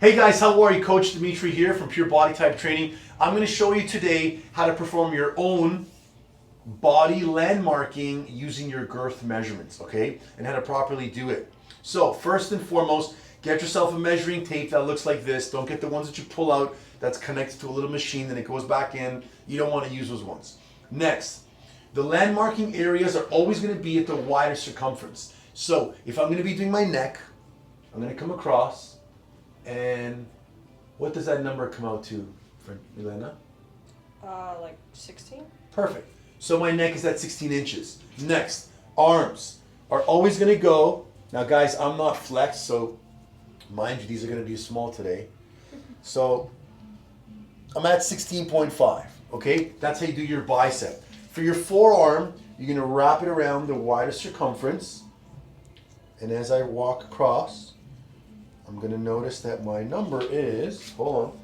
Hey guys, how are you? Coach Dimitri here from Pure Body Type Training. I'm going to show you today how to perform your own body landmarking using your girth measurements, okay? And how to properly do it. So first and foremost, get yourself a measuring tape that looks like this. Don't get the ones that you pull out that's connected to a little machine, then it goes back in. You don't want to use those ones. Next, the landmarking areas are always going to be at the wider circumference. So if I'm going to be doing my neck, I'm going to come across. And what does that number come out to, for Milena? Like 16? Perfect. So my neck is at 16 inches. Next, arms are always going to go. Now guys, I'm not flexed, so mind you, these are going to be small today. So I'm at 16.5, okay? That's how you do your bicep. For your forearm, you're going to wrap it around the widest circumference. And as I walk across, I'm going to notice that my number is, hold on.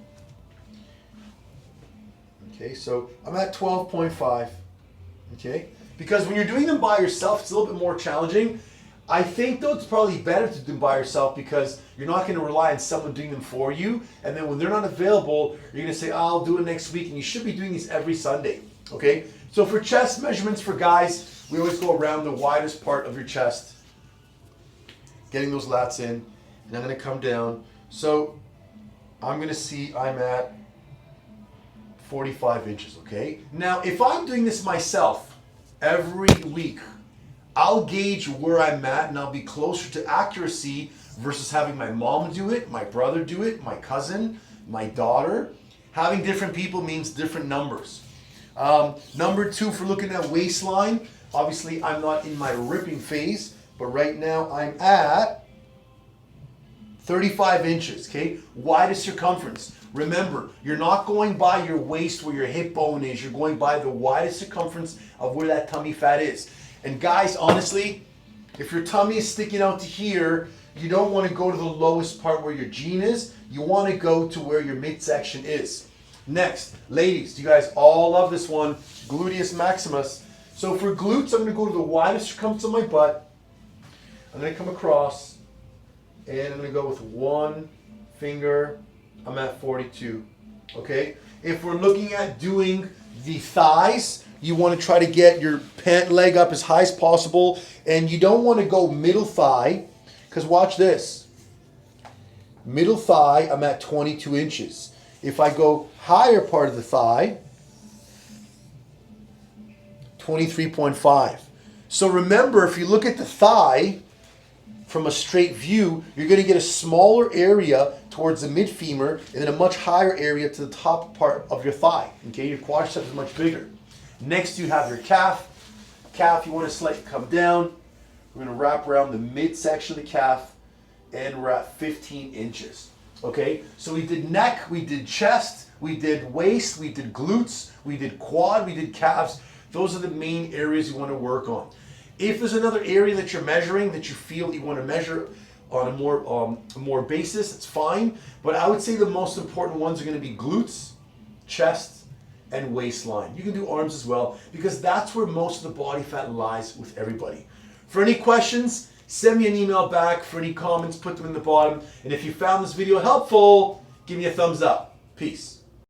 Okay, so I'm at 12.5. Okay, because when you're doing them by yourself, it's a little bit more challenging. I think though it's probably better to do them by yourself because you're not going to rely on someone doing them for you. And then when they're not available, you're going to say, oh, I'll do it next week. And you should be doing these every Sunday. Okay, so for chest measurements for guys, we always go around the widest part of your chest, getting those lats in. And I'm going to come down. So I'm going to see I'm at 45 inches, okay? Now, if I'm doing this myself every week, I'll gauge where I'm at and I'll be closer to accuracy versus having my mom do it, my brother do it, my cousin, my daughter. Having different people means different numbers. Number two, for looking at waistline, obviously I'm not in my ripping phase, but right now I'm at 35 inches, okay? Widest circumference. Remember, you're not going by your waist where your hip bone is. You're going by the widest circumference of where that tummy fat is. And guys, honestly, if your tummy is sticking out to here, you don't want to go to the lowest part where your jean is. You want to go to where your midsection is. Next, ladies, you guys all love this one, Gluteus Maximus. So for glutes, I'm going to go to the widest circumference of my butt. I'm going to come across. And I'm going to go with one finger. I'm at 42. Okay? If we're looking at doing the thighs, you want to try to get your pant leg up as high as possible. And you don't want to go middle thigh. Because watch this. Middle thigh, I'm at 22 inches. If I go higher part of the thigh, 23.5. So remember, if you look at the thigh, from a straight view, you're going to get a smaller area towards the mid femur and then a much higher area to the top part of your thigh. Okay, your quadriceps is much bigger. Next, you have your calf. Calf, you want to slightly come down. We're going to wrap around the midsection of the calf, and we're at 15 inches. Okay, so we did neck, we did chest, we did waist, we did glutes, we did quad, we did calves. Those are the main areas you want to work on. If there's another area that you're measuring that you feel you want to measure on a more basis, it's fine. But I would say the most important ones are going to be glutes, chest, and waistline. You can do arms as well because that's where most of the body fat lies with everybody. For any questions, send me an email back. For any comments, put them in the bottom. And if you found this video helpful, give me a thumbs up. Peace.